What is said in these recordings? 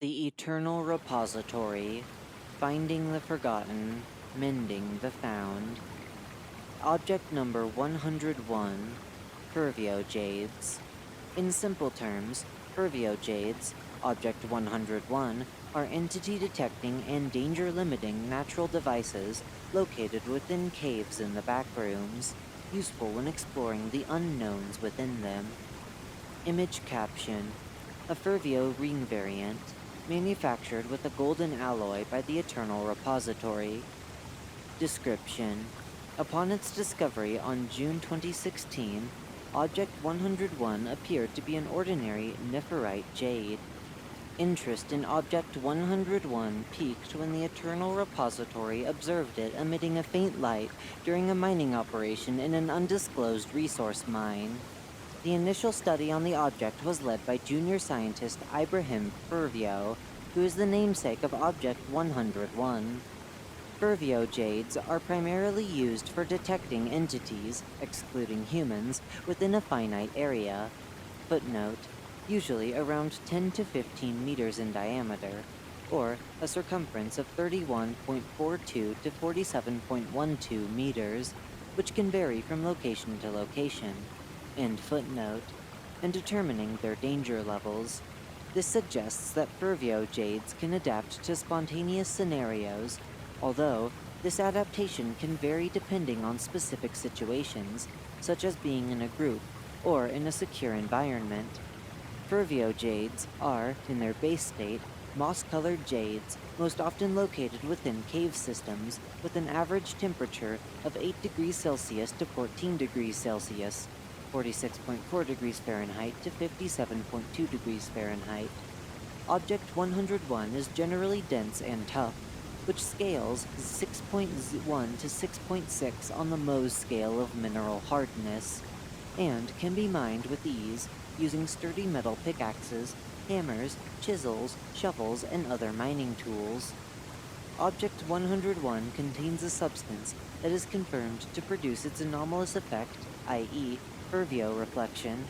The Eternal Repository, Finding the Forgotten, Mending the Found. Object number 101, Frvyo Jades. In simple terms, Frvyo Jades, Object 101, are entity-detecting and danger-limiting natural devices located within caves in the Backrooms, useful when exploring the unknowns within them. Image caption: a Frvyo ring variant, manufactured with a golden alloy by the Eternal Repository. Description: upon its discovery on June 2016, Object 101 appeared to be an ordinary Nephtyde Jade. Interest in Object 101 peaked when the Eternal Repository observed it emitting a faint light during a mining operation in an undisclosed resource mine. The initial study on the object was led by junior scientist Ibrahim Frvyo, who is the namesake of Object 101. Frvyo Jades are primarily used for detecting entities, excluding humans, within a finite area. Footnote: usually around 10 to 15 meters in diameter, or a circumference of 31.42 to 47.12 meters, which can vary from location to location. End footnote. And determining their danger levels. This suggests that Frvyo Jades can adapt to spontaneous scenarios, although this adaptation can vary depending on specific situations, such as being in a group or in a secure environment. Frvyo Jades are, in their base state, moss-colored jades, most often located within cave systems, with an average temperature of 8 degrees Celsius to 14 degrees Celsius, 46.4 degrees Fahrenheit to 57.2 degrees Fahrenheit. Object 101 is generally dense and tough, which scales 6.1 to 6.6 on the Mohs scale of mineral hardness, and can be mined with ease using sturdy metal pickaxes, hammers, chisels, shovels, and other mining tools. Object 101 contains a substance that is confirmed to produce its anomalous effect, i.e., Frvyo reflection.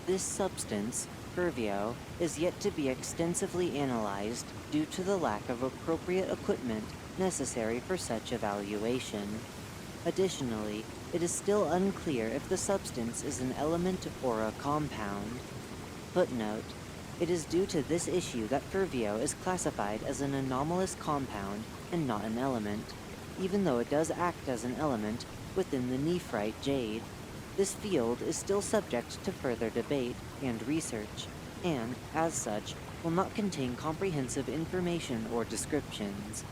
This substance, Frvyo, is yet to be extensively analyzed due to the lack of appropriate equipment necessary for such evaluation. Additionally, it is still unclear if the substance is an element or a compound. Footnote: it is due to this issue that Frvyo is classified as an anomalous compound and not an element, even though it does act as an element within the Nephtyde Jade. This field is still subject to further debate and research, and, as such, will not contain comprehensive information or descriptions.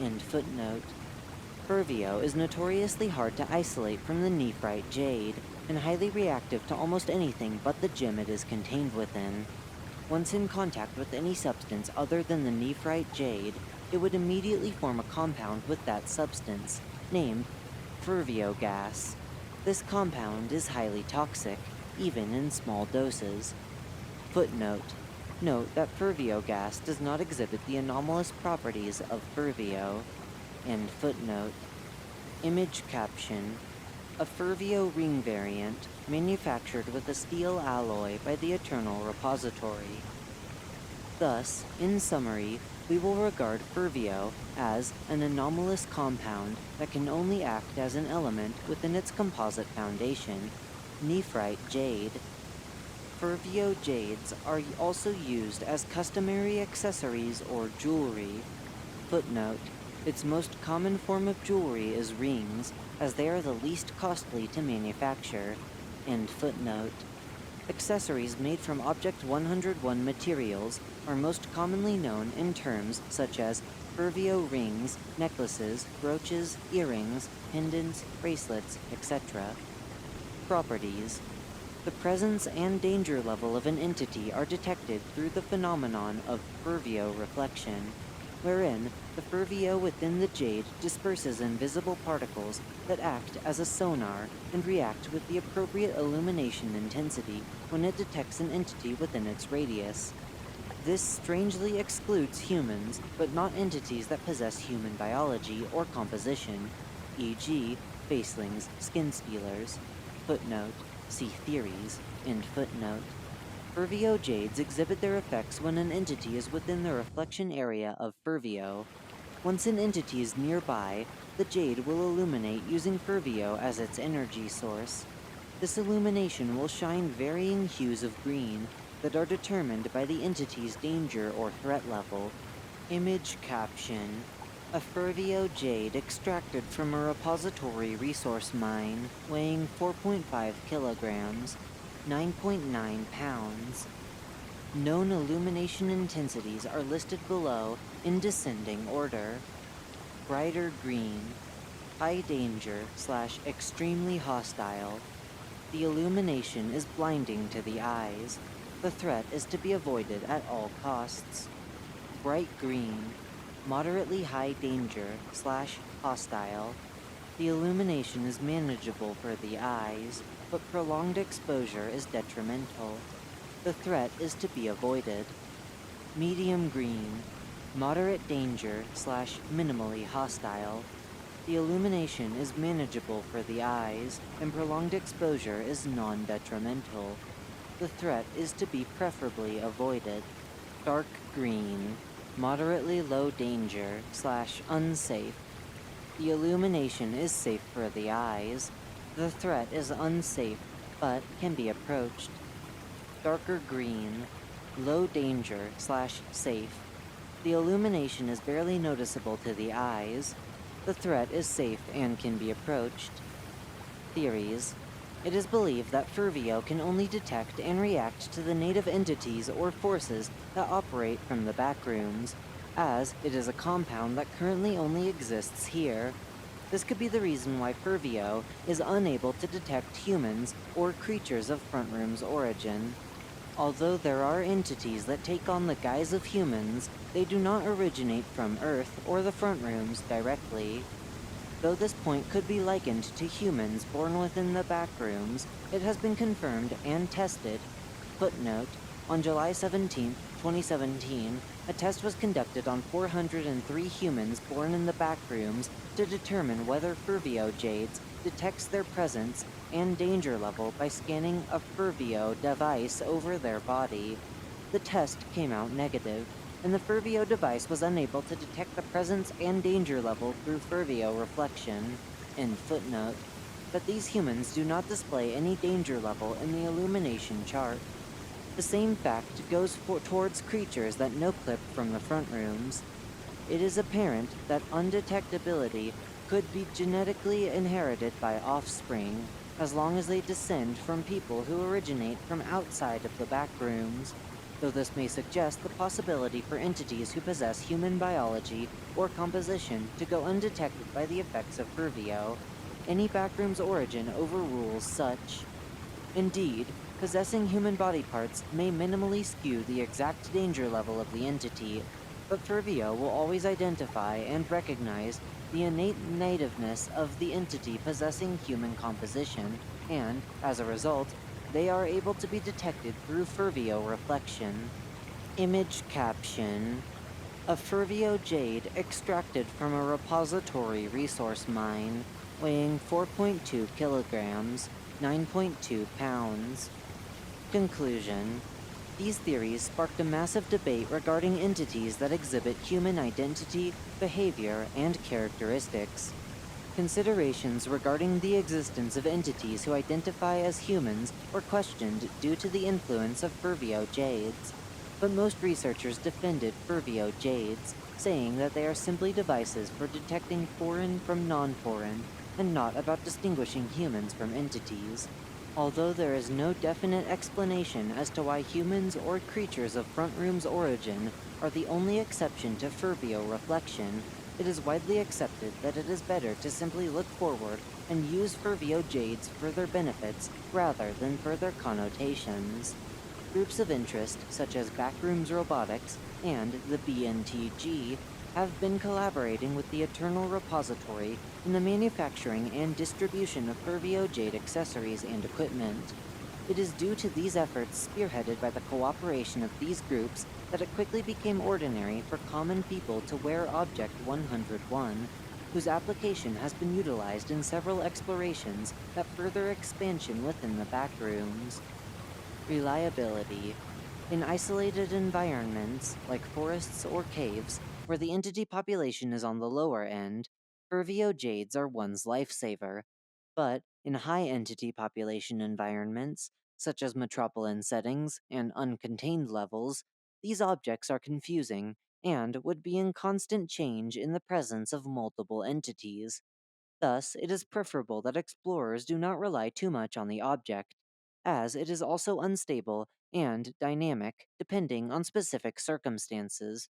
End footnote. Frvyo is notoriously hard to isolate from the Nephtyde Jade, and highly reactive to almost anything but the gem it is contained within. Once in contact with any substance other than the Nephtyde Jade, it would immediately form a compound with that substance, named Frvyo gas. This compound is highly toxic, even in small doses. Footnote: note that Frvyo gas does not exhibit the anomalous properties of Frvyo. End footnote. Image caption: a Frvyo ring variant, manufactured with a steel alloy by the Eternal Repository. Thus, in summary, we will regard Frvyo as an anomalous compound that can only act as an element within its composite foundation, Nephtyde Jade. Frvyo Jades are also used as customary accessories or jewelry. Footnote: its most common form of jewelry is rings, as they are the least costly to manufacture. End footnote. Accessories made from Object 101 materials are most commonly known in terms such as Frvyo rings, necklaces, brooches, earrings, pendants, bracelets, etc. Properties: the presence and danger level of an entity are detected through the phenomenon of Frvyo reflection, wherein the Frvyo within the jade disperses invisible particles that act as a sonar and react with the appropriate illumination intensity when it detects an entity within its radius. This strangely excludes humans, but not entities that possess human biology or composition, e.g., facelings, skin stealers. Footnote: see theories. End footnote. Frvyo Jades exhibit their effects when an entity is within the reflection area of Frvyo. Once an entity is nearby, the Jade will illuminate using Frvyo as its energy source. This illumination will shine varying hues of green that are determined by the entity's danger or threat level. Image caption: a Frvyo Jade extracted from a repository resource mine weighing 4.5 kilograms, 9.9 pounds. Known illumination intensities are listed below in descending order. Brighter green, high danger / extremely hostile. The illumination is blinding to the eyes. The threat is to be avoided at all costs. Bright green, moderately high danger / hostile. The illumination is manageable for the eyes, but prolonged exposure is detrimental. The threat is to be avoided. Medium green, moderate danger / minimally hostile. The illumination is manageable for the eyes, and prolonged exposure is non-detrimental. The threat is to be preferably avoided. Dark green, moderately low danger / unsafe. The illumination is safe for the eyes. The threat is unsafe, but can be approached. Darker green, low danger / safe. The illumination is barely noticeable to the eyes. The threat is safe and can be approached. Theories. It is believed that Frvyo can only detect and react to the native entities or forces that operate from the Backrooms, as it is a compound that currently only exists here. This could be the reason why Frvyo is unable to detect humans or creatures of Frontroom's origin. Although there are entities that take on the guise of humans, they do not originate from Earth or the Frontrooms directly. Though this point could be likened to humans born within the Backrooms, it has been confirmed and tested. Footnote: on July 17, 2017, a test was conducted on 403 humans born in the Backrooms to determine whether Frvyo Jades detects their presence and danger level by scanning a Frvyo device over their body. The test came out negative, and the Frvyo device was unable to detect the presence and danger level through Frvyo reflection. End footnote. But these humans do not display any danger level in the illumination chart. The same fact goes towards creatures that no-clip from the Frontrooms. It is apparent that undetectability could be genetically inherited by offspring, as long as they descend from people who originate from outside of the Backrooms, though this may suggest the possibility for entities who possess human biology or composition to go undetected by the effects of Frvyo. Any Backrooms origin overrules such. Indeed, possessing human body parts may minimally skew the exact danger level of the entity, but Frvyo will always identify and recognize the innate nativeness of the entity possessing human composition, and, as a result, they are able to be detected through Frvyo reflection. Image caption: a Frvyo Jade extracted from a repository resource mine, weighing 4.2 kilograms, 9.2 pounds. Conclusion. These theories sparked a massive debate regarding entities that exhibit human identity, behavior, and characteristics. Considerations regarding the existence of entities who identify as humans were questioned due to the influence of Frvyo Jades, but most researchers defended Frvyo Jades, saying that they are simply devices for detecting foreign from non-foreign, and not about distinguishing humans from entities. Although there is no definite explanation as to why humans or creatures of Frontroom's origin are the only exception to Frvyo reflection, it is widely accepted that it is better to simply look forward and use Frvyo Jades for their benefits rather than for their connotations. Groups of interest such as Backrooms Robotics and the BNTG have been collaborating with the Eternal Repository in the manufacturing and distribution of Frvyo Jade accessories and equipment. It is due to these efforts spearheaded by the cooperation of these groups that it quickly became ordinary for common people to wear Object 101, whose application has been utilized in several explorations that further expansion within the Backrooms. Reliability. In isolated environments, like forests or caves, where the entity population is on the lower end, Frvyo jades are one's lifesaver. But in high entity population environments, such as metropolitan settings and uncontained levels, these objects are confusing and would be in constant change in the presence of multiple entities. Thus, it is preferable that explorers do not rely too much on the object, as it is also unstable and dynamic depending on specific circumstances.